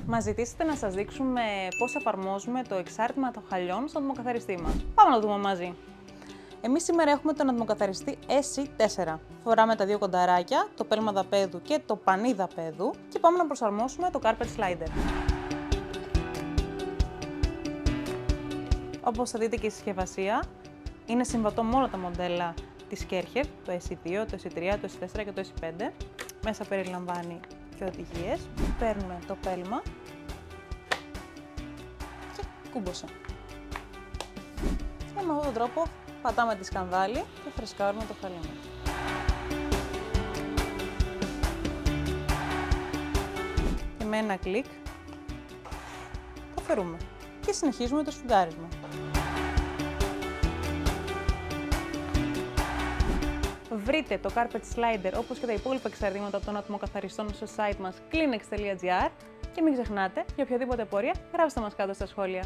Μας ζητήσετε να σας δείξουμε πώς εφαρμόζουμε το εξάρτημα των χαλιών στον ατμοκαθαριστή μας. Πάμε να το δούμε μαζί. Εμείς σήμερα έχουμε τον ατμοκαθαριστή SC4. Φοράμε τα δύο κονταράκια, το πέλμα δαπέδου και το πανί δαπέδου και πάμε να προσαρμόσουμε το carpet slider. Όπως θα δείτε και στη συσκευασία, είναι συμβατό με όλα τα μοντέλα της Kercher, το SC2, το SC3, το SC4 και το SC5. Μέσα περιλαμβάνει και οδηγίες. Παίρνουμε το πέλμα και κούμποσα. Και με αυτόν τον τρόπο πατάμε τη σκανδάλη και φρεσκάρουμε το χαλί μας. Και με ένα κλικ το αφαιρούμε και συνεχίζουμε το σφουγγάρισμα. Βρείτε το carpet slider όπως και τα υπόλοιπα εξαρτήματα των ατμοκαθαριστών στο site μας kleenex.gr και μην ξεχνάτε, για οποιαδήποτε απορία γράψτε μας κάτω στα σχόλια.